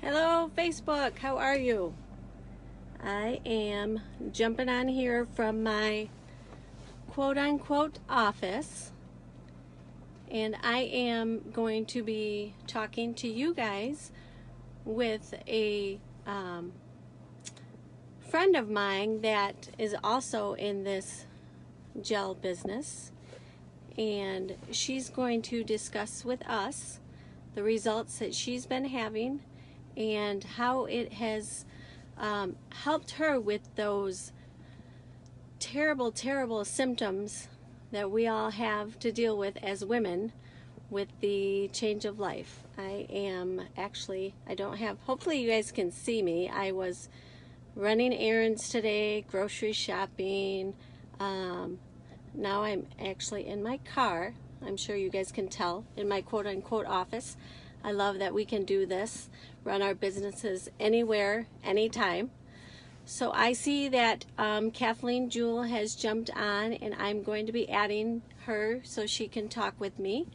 Hello, Facebook. How are you? I am jumping on here from my quote unquote office, and I am going to be talking to you guys with a friend of mine that is also in this gel business, and she's going to discuss with us the results that she's been having and how it has helped her with those terrible, terrible symptoms that we all have to deal with as women with the change of life. I don't have, hopefully you guys can see me. I was running errands today, grocery shopping. Now I'm actually in my car. I'm sure you guys can tell, in my quote unquote office. I love that we can do this, run our businesses anywhere, anytime. So I see that Kathleen Jewell has jumped on, and I'm going to be adding her so she can talk with me.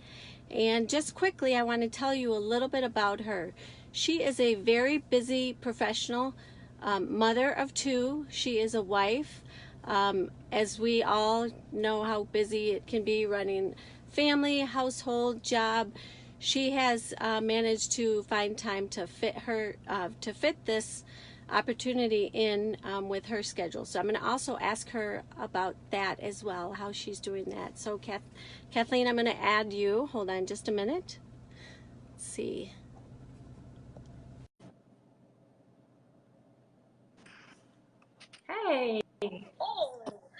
And just quickly, I want to tell you a little bit about her. She is a very busy professional, mother of two. She is a wife. As we all know how busy it can be running family, household, job, she has managed to find time to fit this opportunity in with her schedule. So I'm going to also ask her about that as well, how she's doing that. So Kathleen, I'm going to add you. Hold on just a minute. Let's see. Hey.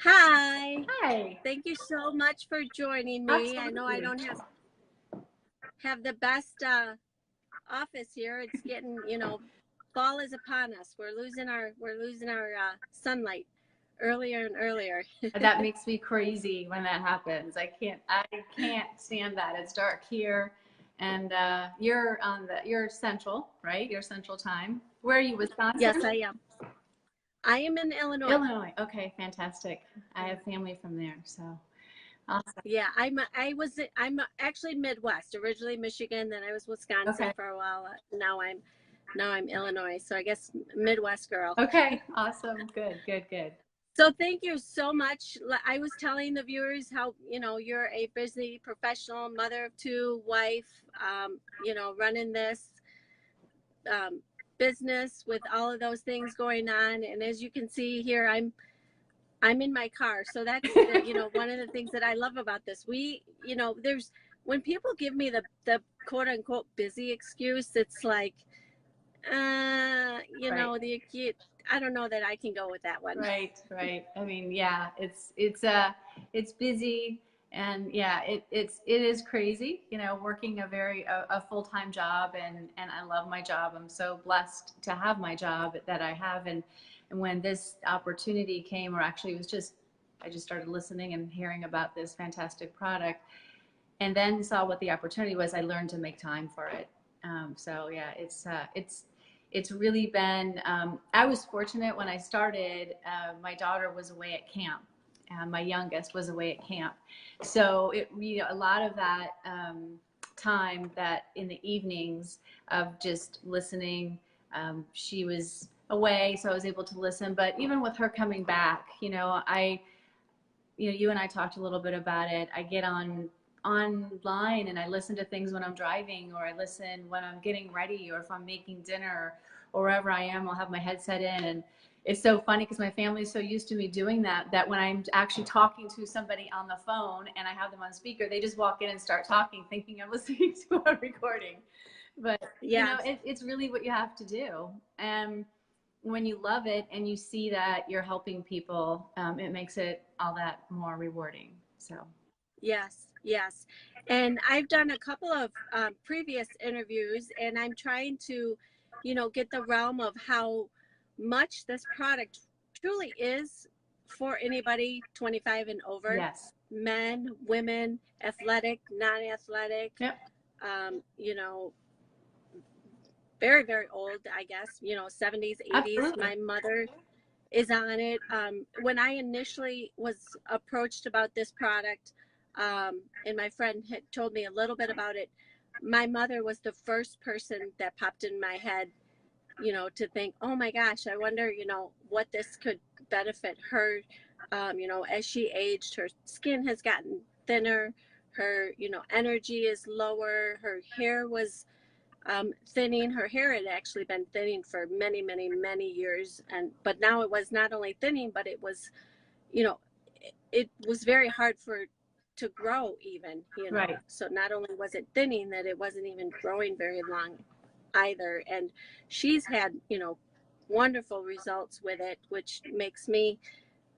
Hi. Hi. Thank you so much for joining me. Absolutely. I know I don't have the best office here. It's getting, fall is upon us. We're losing our sunlight earlier and earlier. That makes me crazy when that happens. I can't stand that. It's dark here, and you're central, right? You're central time. Where are you, Yes, Wisconsin? I am. I am in Illinois. Illinois. Okay, fantastic. I have family from there, so awesome. Yeah, I'm actually Midwest, originally Michigan, then I was Wisconsin Okay. for a while. Now I'm Illinois, so I guess Midwest girl. Okay, awesome. Good, good, good. So thank you so much. I was telling the viewers how, you're a busy professional, mother of two, wife, running this business with all of those things going on. And as you can see here, I'm in my car. So that's one of the things that I love about this. There's when people give me the quote unquote busy excuse, it's like, Right. the acute. I don't know that I can go with that one. Right, right. I mean, yeah, it's busy, and yeah, it is crazy, working a full-time job, and I love my job. I'm so blessed to have my job that I have, and when this opportunity came, or actually it was just I just started listening and hearing about this fantastic product, and then saw what the opportunity was. I learned to make time for it. So yeah, it's really been. I was fortunate when I started. My daughter was away at camp. My youngest was away at camp, so a lot of that time that in the evenings of just listening. She was away, so I was able to listen. But even with her coming back, you and I talked a little bit about it. I get online and I listen to things when I'm driving, or I listen when I'm getting ready, or if I'm making dinner, or wherever I am, I'll have my headset in. And it's so funny because my family's so used to me doing that when I'm actually talking to somebody on the phone and I have them on speaker, they just walk in and start talking, thinking I'm listening to a recording. But Yes. it's really what you have to do. And when you love it and you see that you're helping people, it makes it all that more rewarding. So Yes, yes. And I've done a couple of previous interviews, and I'm trying to, get the realm of how much this product truly is for anybody 25 and over, yes. men, women, athletic, non-athletic, Yep. um, you know, very, very old, I guess, 70s, 80s. Absolutely. My mother is on it. When I initially was approached about this product, and my friend had told me a little bit about it, my mother was the first person that popped in my head you know, to think, oh my gosh, I wonder, you know, what this could benefit her. You know, as she aged, her skin has gotten thinner, her, you know, energy is lower, her hair was thinning. Her hair had actually been thinning for many, many, many years, and but now it was not only thinning, but it was, you know, it was very hard for to grow even, you know. Right. So not only was it thinning, that it wasn't even growing very long either. And she's had, you know, wonderful results with it, which makes me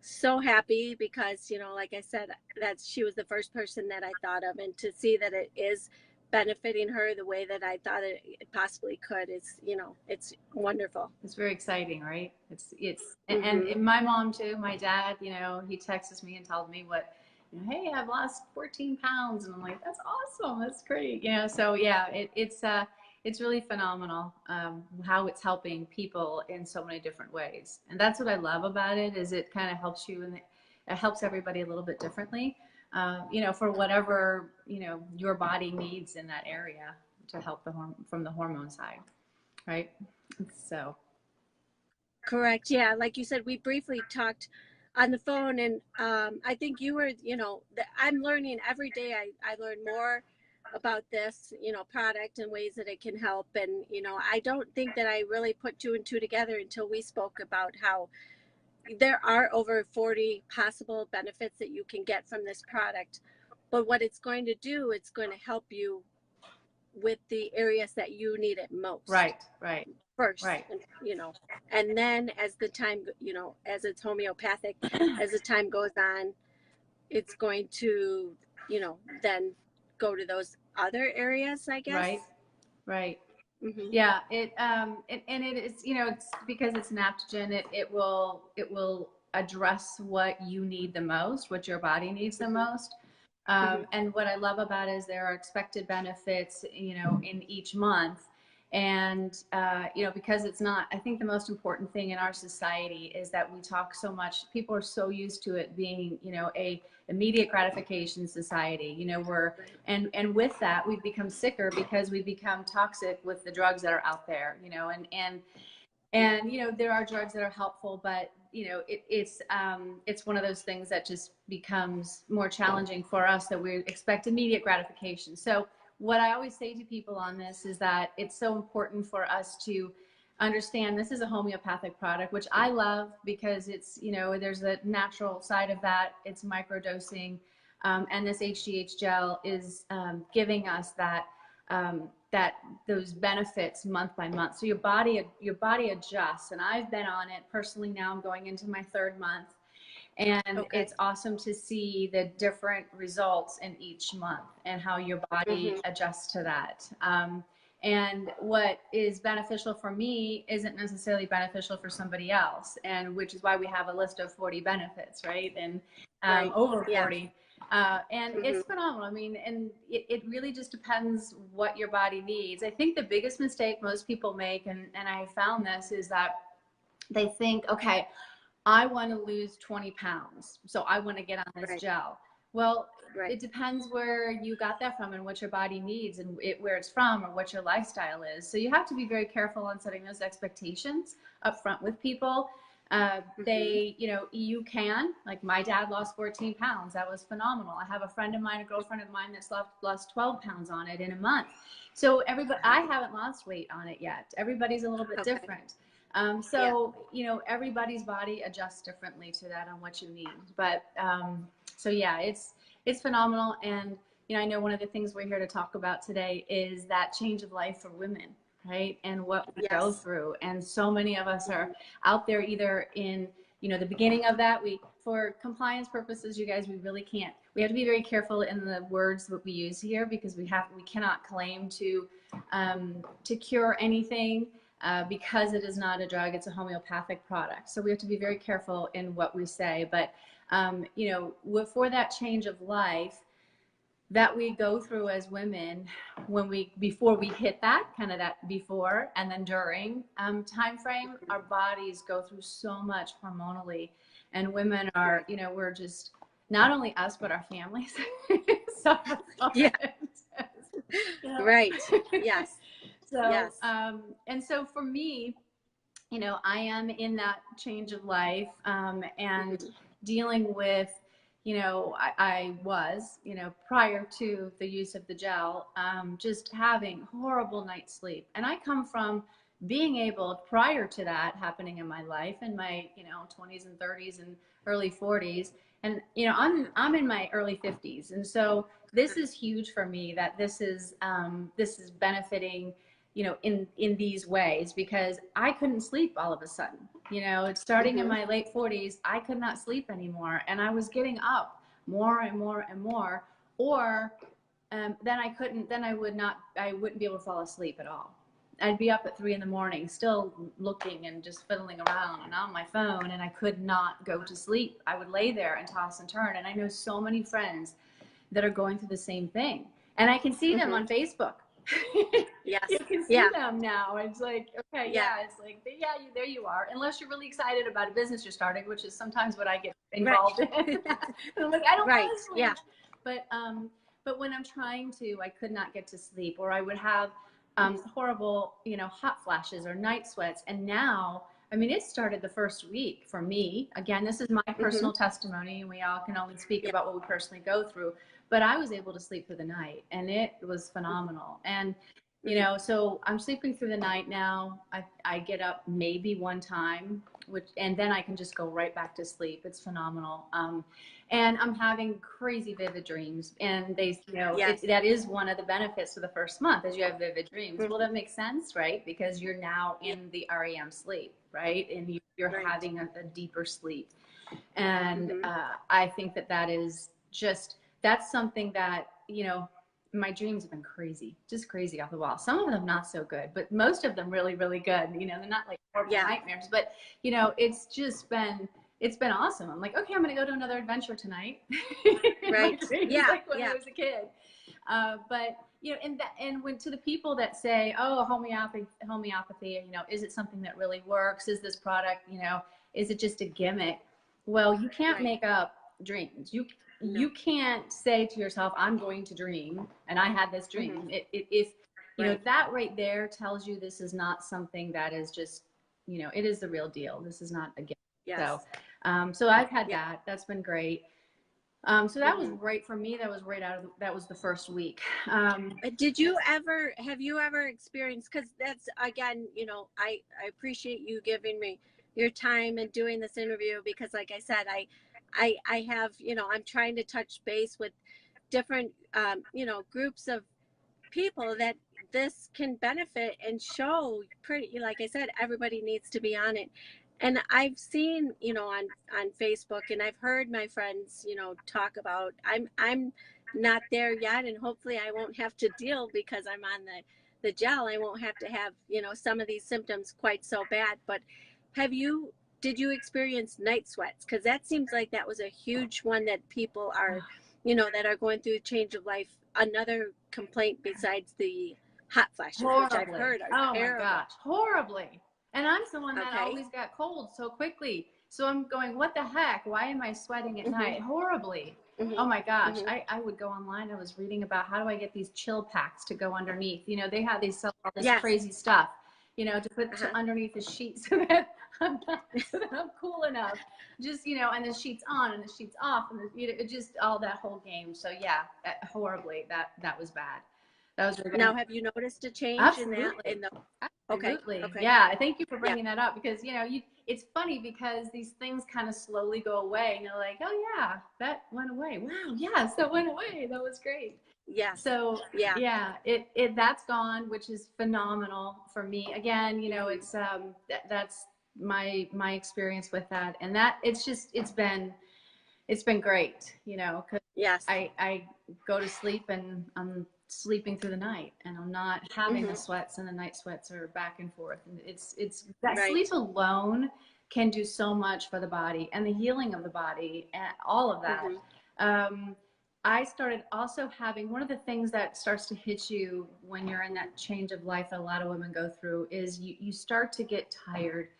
so happy because, you know, like I said, that she was the first person that I thought of, and to see that it is benefiting her the way that I thought it possibly could is, you know, it's wonderful. It's very exciting, right? Mm-hmm. And my mom too, my dad, you know, he texts me and tells me what, you know, hey, I've lost 14 pounds. And I'm like, that's awesome. That's great. You know, so yeah, it's really phenomenal how it's helping people in so many different ways. And that's what I love about it, is it kind of helps you, and it helps everybody a little bit differently, you know, for whatever, you know, your body needs in that area to help from the hormone side, right? So. Correct. Yeah. Like you said, we briefly talked on the phone, and I think you were, you know, I'm learning every day. I learn more about this, you know, product and ways that it can help. And, you know, I don't think that I really put two and two together until we spoke about how there are over 40 possible benefits that you can get from this product. But what it's going to do, it's going to help you with the areas that you need it most Right, right, first, right. and, you know, and then as the time, you know, as it's homeopathic, as the time goes on, it's going to, you know, then go to those other areas, I Right, guess. right. Mm-hmm. Yeah, and it is, you know, it's because it's an adaptogen, it will address what you need the most, what your body needs the Mm-hmm. most. Mm-hmm. And what I love about it is there are expected benefits, you know, in each month. And, you know, because it's not, I think the most important thing in our society is that we talk so much, people are so used to it being, you know, a immediate gratification society, you know, and with that, we've become sicker because we've become toxic with the drugs that are out there, you know, and you know, there are drugs that are helpful, but you know, it's one of those things that just becomes more challenging for us, that we expect immediate gratification. So what I always say to people on this is that it's so important for us to understand this is a homeopathic product, which I love because it's, you know, there's a natural side of that. It's microdosing, and this HGH gel is giving us that that those benefits month by month. So your body adjusts, and I've been on it personally. Now I'm going into my third month, and Okay. it's awesome to see the different results in each month and how your body Mm-hmm. adjusts to that. And what is beneficial for me isn't necessarily beneficial for somebody else, and which is why we have a list of 40 benefits, right? And Right. over Yeah. 40. And Mm-hmm. it's phenomenal. I mean, and it really just depends what your body needs. I think the biggest mistake most people make, and I found this, is that they think, okay, I want to lose 20 pounds, so I want to get on this Right. gel. Well, Right. it depends where you got that from and what your body needs, and where it's from, or what your lifestyle is. So you have to be very careful on setting those expectations up front with people. Mm-hmm. They, you know, you can, like my dad lost 14 pounds. That was phenomenal. I have a friend of mine, a girlfriend of mine, that's lost 12 pounds on it in a month. So everybody, I haven't lost weight on it yet. Everybody's a little bit Okay. different. Yeah. So, you know, everybody's body adjusts differently to that on what you need. But so yeah, it's phenomenal. And you know, I know one of the things we're here to talk about today is that change of life for women, right? And what we go Yes. through. And so many of us are Mm-hmm. out there either in, you know, the beginning of that. We, for compliance purposes, you guys, we really can't. We have to be very careful in the words that we use here, because we cannot claim to cure anything, because it is not a drug, it's a homeopathic product. So we have to be very careful in what we say. But, you know, for that change of life that we go through as women, before we hit that kind of that before and then during time frame, our bodies go through so much hormonally, and women are, Right. you know, we're just, not only us but our families suffer from Yeah. it. You know? Right. Yes. So Yes. and so for me, you know, I am in that change of life, and Mhm. dealing with, you know, I was, you know, prior to the use of the gel, just having horrible night's sleep. And I come from being able, prior to that happening in my life, in my, you know, 20s and 30s and early 40s. And, you know, I'm in my early 50s. And so this is huge for me that this is benefiting, you know, in these ways, because I couldn't sleep all of a sudden. You know, it's starting in Mhm. my late 40s, I could not sleep anymore, and I was getting up more and more and more, or then I couldn't, then I wouldn't be able to fall asleep at all. I'd be up at 3 in the morning, still looking and just fiddling around and on my phone, and I could not go to sleep. I would lay there and toss and turn. And I know so many friends that are going through the same thing, and I can see them Mhm. on Facebook. Yes. You can see Yeah. them now. It's like, okay, Yeah. yeah, it's like, yeah, there you are. Unless you're really excited about a business you're starting, which is sometimes what I get Right. involved in. I'm like, I don't want Right. to Yeah. sleep. But when I'm trying to, I could not get to sleep, or I would have horrible, you know, hot flashes or night sweats. And now, I mean, it started the first week for me. Again, this is my Mhm. personal testimony, and we all can only speak Yeah. about what we personally go through. But I was able to sleep through the night, and it was phenomenal. And you Mhm. know, so I'm sleeping through the night now. I get up maybe one time, which, and then I can just go right back to sleep. It's phenomenal. And I'm having crazy vivid dreams. And they, you know, Yes. that is one of the benefits of the first month, is you have vivid dreams. Well, Mhm. that makes sense, right? Because you're now Yeah. in the REM sleep, right? And you're Right. having a deeper sleep. And Mhm. I think that is just, that's something that, you know, my dreams have been crazy, just crazy off the wall. Some of them not so good, but most of them really, really good. You know, they're not like horrible Yeah. nightmares, but you know, it's been awesome. I'm like, okay, I'm gonna go to another adventure tonight in my Right. dreams, Yeah. like when I Yeah. was a kid. But you know, and when, to the people that say, oh, homeopathy, you know, is it something that really works? Is this product, you know, is it just a gimmick? Well, you can't Right. make up dreams. No. You can't say to yourself, I'm going to dream, and I had this Mhm. dream. If you know, Right. that right there tells you this is not something that is just, you know, it is the real deal. This is not a gift. So Yes. so I've had Yeah. that. That's been great. So that was Mhm. right for me. That was right out of that was the first week. Did you ever, have you ever experienced, because that's, again, you know, I appreciate you giving me your time and doing this interview, because like I said, I have, you know, I'm trying to touch base with different, you know, groups of people that this can benefit and show. Pretty, like I said, everybody needs to be on it. And I've seen, you know, on Facebook, and I've heard my friends, you know, talk about, I'm not there yet, and hopefully I won't have to deal, because I'm on the gel, I won't have to have, you know, some of these symptoms quite so bad. But have you, did you experience night sweats? Because that seems like that was a huge one that people are, you know, that are going through a change of life. Another complaint besides the hot flashes, which I've Horribly. heard are Oh my terrible. gosh, horribly. And I'm someone that Okay. always got cold so quickly. So I'm going, what the heck? Why am I sweating at Mhm. night? Horribly. Oh Mhm. my gosh. Mhm. I would go online. I was reading about how do I get these chill packs to go underneath. You know, they sell all this Yes. crazy stuff, you know, to put Uh-huh. underneath the sheet so that so that I'm cool enough. Just, you know, and the sheets on and the sheets off, and the, you know, it just all that whole game. So yeah, horribly. That was bad. That was really Now, bad. have you noticed a change in that? In Absolutely. the, okay. Absolutely. Okay. Yeah. Thank you for Yeah. bringing that up, because, you know, it's funny because these things kind of slowly go away and you're like, oh yeah, that went away. Wow. Yes, that went away. That was great. Yes. So Yeah. yeah, that's gone, which is phenomenal for me. Again, you know, Mhm. it's, that's my experience with that. And that it's been great, you know, because Yes. I go to sleep and I'm sleeping through the night, and I'm not having the Mhm. sweats, and the night sweats are back and forth. And it's that sleep Right. alone can do so much for the body and the healing of the body and all of that. Mhm. Um, I started also having, one of the things that starts to hit you when you're in that change of life that a lot of women go through is you start to get tired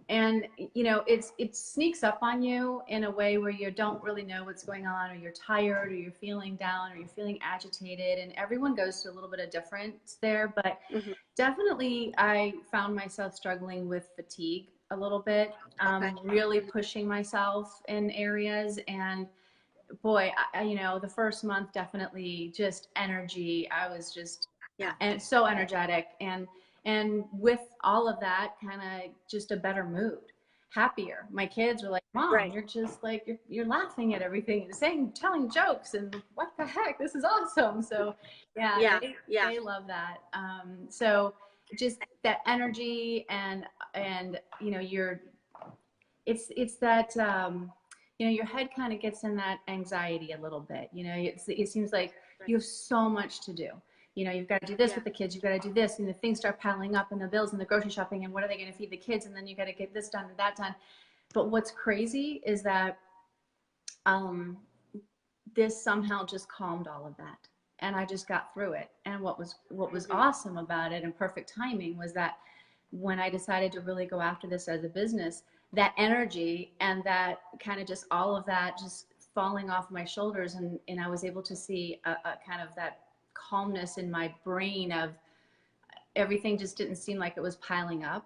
And you know, it sneaks up on you in a way where you don't really know what's going on, or you're tired, or you're feeling down, or you're feeling agitated, and everyone goes through a little bit of difference there. But Mm-hmm. definitely I found myself struggling with fatigue a little bit, Okay. really Mm-hmm. pushing myself in areas. And boy, you know, the first month, definitely just energy. I was just Yeah. and so energetic, and with all of that, kind of just a better mood, happier. My kids were like, "Mom, Right. you're just like you're laughing at everything and saying, telling jokes, and what the heck, this is awesome." So, yeah, Yeah. Yeah. they love that. So just that energy, and you know, it's that you know, your head kind of gets in that anxiety a little bit. You know, it seems like Right. you have so much to do. You know, you've got to do this Yeah. with the kids, you've got to do this, and the things start piling up, and the bills and the grocery shopping, and what are they going to feed the kids, and then you got to get this done and that done. But what's crazy is that um, this somehow just calmed all of that, and I just got through it. And what was Mm-hmm. awesome about it, and perfect timing, was that when I decided to really go after this as a business, that energy and that kind of just all of that just falling off my shoulders, and I was able to see a kind of that calmness in my brain of everything just didn't seem like it was piling up.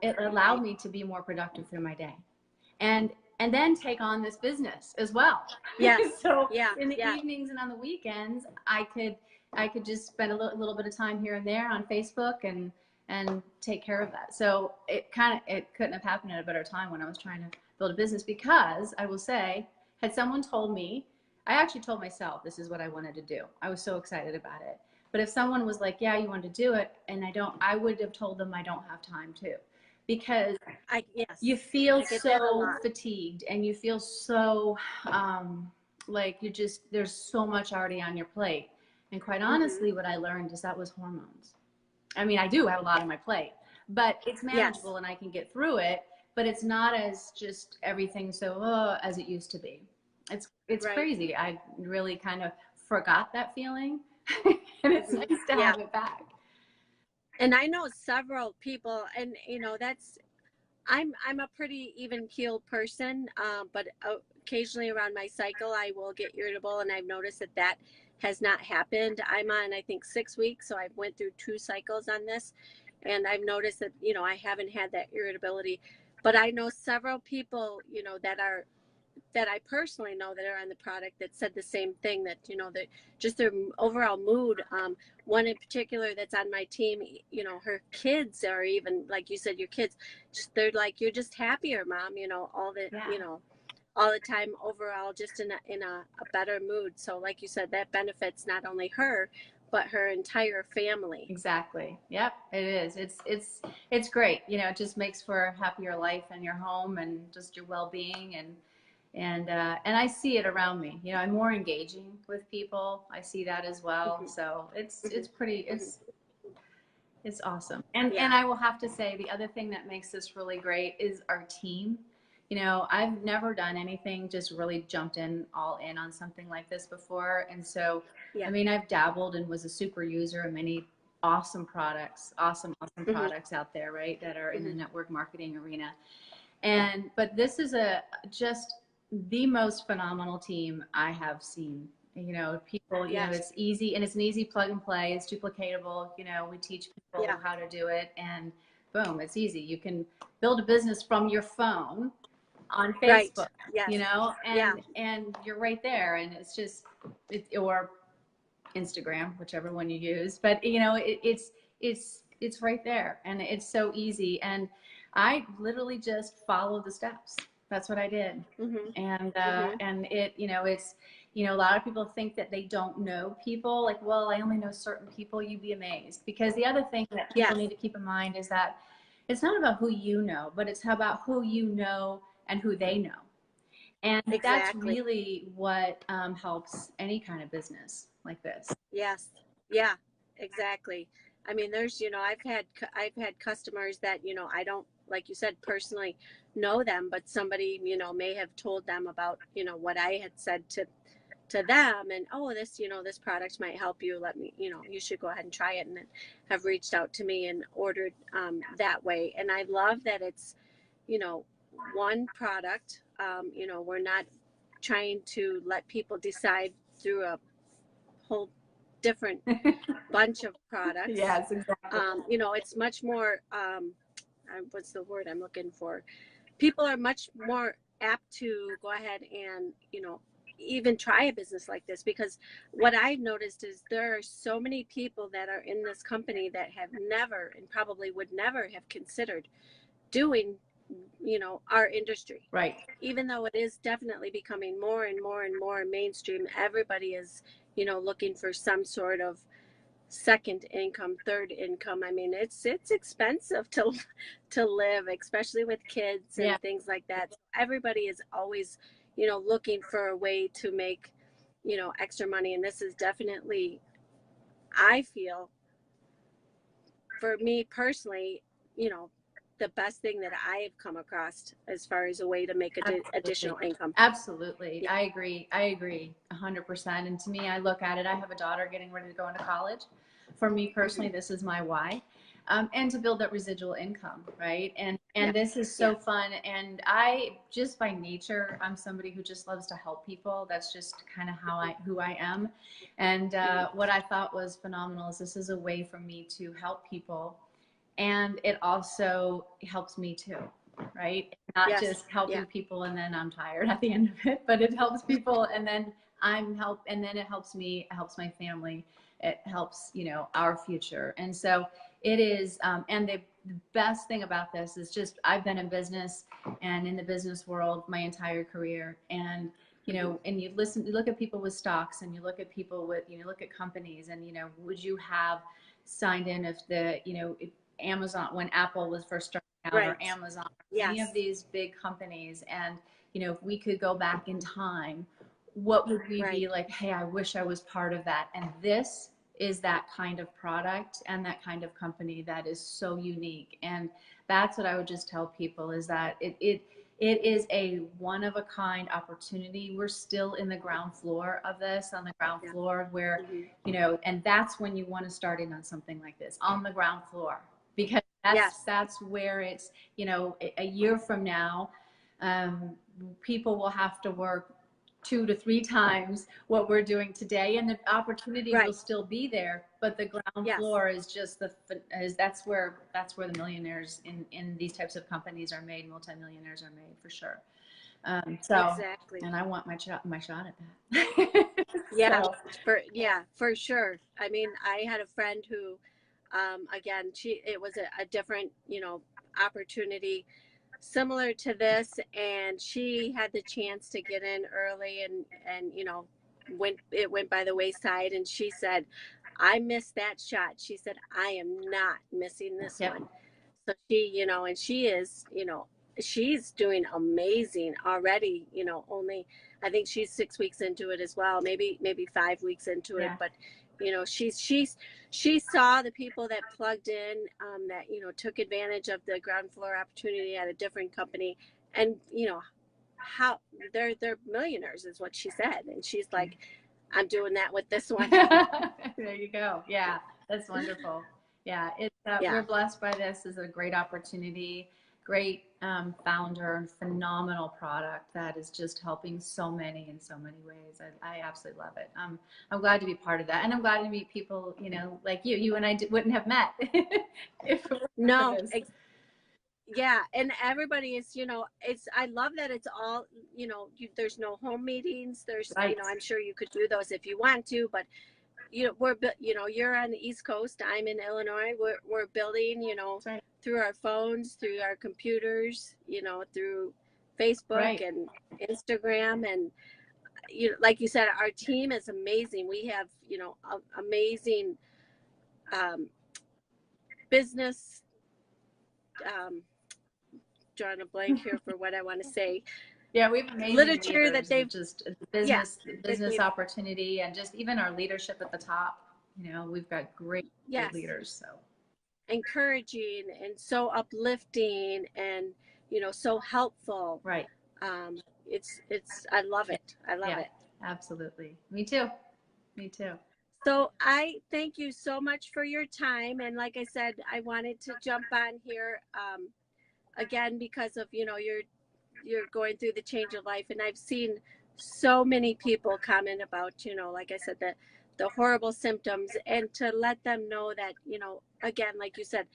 It allowed Right. me to be more productive through my day, and and then take on this business as well. Yes. So Yeah. in the Yeah. evenings and on the weekends, I could just spend a little bit of time here and there on Facebook, and take care of that. So it couldn't have happened at a better time when I was trying to build a business, because I will say, had someone told me, I actually told myself this is what I wanted to do. I was so excited about it. But if someone was like, "Yeah, you want to do it," and I would have told them I don't have time to, because you Yes. feel I get that a so lot. fatigued, and you feel so like you just there's so much already on your plate. And quite Mm-hmm. honestly, what I learned is that was hormones. I mean, I do have a lot on my plate, but it's Yes. manageable and I can get through it. But it's not as just everything so as it used to be. It's Right. crazy. I really kind of forgot that feeling, and it's Mm-hmm. nice to Yeah. have it back. And I know several people, and that's I'm a pretty even keeled person, but occasionally around my cycle I will get irritable, and I've noticed that that has not happened. I'm on, I think, 6 weeks, so I've went through 2 cycles on this, and I've noticed that I haven't had that irritability. But I know several people that I personally know that are on the product that said the same thing, that that just their overall mood. One in particular that's on my team, her kids are, even like you said, your kids, just they're like, "You're just happier, mom," all the Yeah. all the time, overall just in a better mood. So like you said, that benefits not only her but her entire family. Exactly. Yep, it is. It's great. You know, it just makes for a happier life in your home, and just your well-being, and I see it around me. You know, I'm more engaging with people. I see that as well. Hmm. So Hmm. it's pretty Hmm. it's awesome. And Yeah. I will have to say, the other thing that makes this really great is our team. You know, I've never done anything, just really jumped in all in on something like this before. And so, I Yeah. mean, I've dabbled and was a super user of many awesome products, awesome Hmm. products out there, right, that are in the Hmm. network marketing arena. But this is a just the most phenomenal team I have seen. You know, people, you know, Yes. it's easy, and it's an easy plug and play. It's duplicatable. You know, we teach people Yeah. how to do it, and boom, it's easy. You can build a business from your phone on Right. Facebook, Yes. you know, Yeah. and you're right there, and it's just or Instagram, whichever one you use. But you know, it's right there, and it's so easy. And I literally just followed the steps. That's what I did. Hmm. And Hmm. and it, you know, it's, you know, a lot of people think that they don't know people. Like, well, I only know certain people. You'd be amazed, because the other thing that people Yes. need to keep in mind is that it's not about who you know, but it's about who you know and who they know. And that's Exactly. really what helps any kind of business like this. Yes. Yeah. Exactly. I mean, I've had customers that I don't, like you said, personally know them, but somebody may have told them about what I had said to them, and, "Oh, this product might help you. Let me, you should go ahead and try it," and then have reached out to me and ordered that way. And I love that you know, one product. You know, we're not trying to let people decide through a whole different bunch of products. Yes, exactly. You know, it's much more, what's the word I'm looking for? People are much more apt to go ahead and, you know, even try a business like this, because what I've noticed is there are so many people that are in this company that have never and probably would never have considered doing, you know, our industry. Right. Even though it is definitely becoming more and more and more mainstream, everybody is, you know, looking for some sort of second income, third income. I mean, it's expensive to live, especially with kids Yeah. and things like that. Everybody is always, you know, looking for a way to make, you know, extra money, and this is definitely, I feel, for me personally, you know, the best thing that I have come across as far as a way to make Absolutely. additional income. Absolutely. Yeah. I agree. I agree 100%. And to me, I look at it, I have a daughter getting ready to go into college. For me personally, Mm-hmm. this is my why. And to build that residual income, right? And Yeah. this is so Yeah. fun. And I just by nature, I'm somebody who just loves to help people. That's just kind of who I am. And Mm-hmm. what I thought was phenomenal is this is a way for me to help people, and it also helps me too, right? Not Yes. just helping Yeah. people and then I'm tired at the end of it, but it helps people and then and then it helps me, it helps my family, it helps, you know, our future. And so it is, and the best thing about this is just I've been in business and in the business world my entire career, and you know, and you look at people with stocks, and you look at people with, you know, look at companies, and you know, would you have signed in if the, you know, if Amazon, when Apple was first starting out, or Right. Amazon, any of Yes. these big companies, and you know, if we could go back in time, what would we Right. be like? Hey, I wish I was part of that. And this is that kind of product and that kind of company that is so unique. And that's what I would just tell people, is that it is a one of a kind opportunity. We're still in the ground floor of this, on the ground Yeah. floor where, Mm-hmm. you know, and that's when you want to start in on something like this, on the ground floor, because Yes. that's where it's, you know, a year from now, people will have to work 2 to 3 times what we're doing today, and the opportunity will Right. still be there, but the ground Yes. floor is just that's where the millionaires in these types of companies are made, multimillionaires are made for sure. So, Exactly. and I want my shot at that. Yeah. So For sure. I mean, I had a friend who, again, it was a different, you know, opportunity similar to this, and she had the chance to get in early, and you know, went by the wayside, and she said, I missed that shot. She said, I am not missing this yep. one. So she, you know, and she is, you know, she's doing amazing already, you know. Only, I think she's 6 weeks into it as well, maybe 5 weeks into it. Yeah. But you know, she saw the people that plugged in, that, you know, took advantage of the ground floor opportunity at a different company, and you know how they're millionaires is what she said, and she's like, I'm doing that with this one. There you go. Yeah, that's wonderful. Yeah, it's Yeah. we're blessed by this. Is a great opportunity, great founder, and phenomenal product that is just helping so many in so many ways. I absolutely love it. I'm glad to be part of that, and I'm glad to meet people, you know, like you. You and I wouldn't have met if it wasn't for No, this. yeah, and everybody is, you know, it's, I love that it's all, you know, there's no home meetings. There's, you Right. know, I'm sure you could do those if you want to, but you know, you know, you're on the East Coast, I'm in Illinois. We're building, you know, That's right. through our phones, through our computers, you know, through Facebook Right. and Instagram, and you know, like you said, our team is amazing. We have, you know, amazing, um, business, um, drawing a blank here for what I want to say, Yeah, we have amazing literature that leaders. they've, Just yeah, that business they've, opportunity, and just even our leadership at the top. You know, we've got great yes, leaders. So encouraging and so uplifting, and you know, so helpful. right. It's I love Yeah. it. I love Yeah. it. Absolutely. Me too. Me too. So I thank you so much for your time, and like I said, I wanted to jump on here, again, because of, you know, you're going through the change of life. And I've seen so many people comment about, you know, like I said, the horrible symptoms, and to let them know that, you know, again, like you said,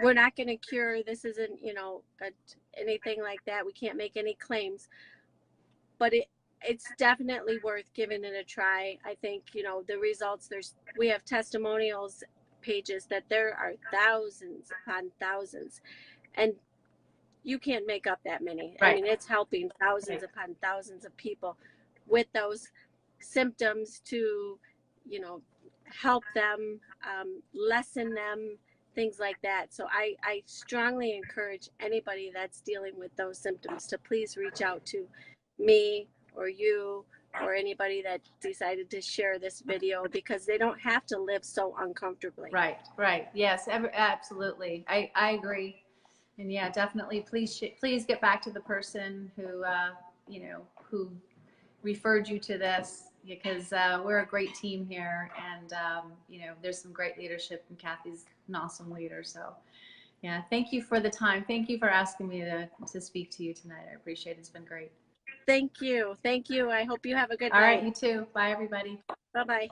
we're not going to cure. This isn't, you know, anything like that. We can't make any claims, but it's definitely worth giving it a try. I think, you know, the results, we have testimonials pages that there are thousands upon thousands, and you can't make up that many. I Right. mean, it's helping thousands Right. upon thousands of people with those symptoms to, you know, help them, lessen them, things like that. So I strongly encourage anybody that's dealing with those symptoms to please reach out to me or you or anybody that decided to share this video, because they don't have to live so uncomfortably. Right. Right. Yes, absolutely. I agree. And yeah, definitely. Please get back to the person who you know, who referred you to this, because we're a great team here, and you know, there's some great leadership, and Kathy's an awesome leader. So yeah, thank you for the time. Thank you for asking me to speak to you tonight. I appreciate it. It's been great. Thank you. Thank you. I hope you have a good All right, night. you too. Bye, everybody. Bye bye.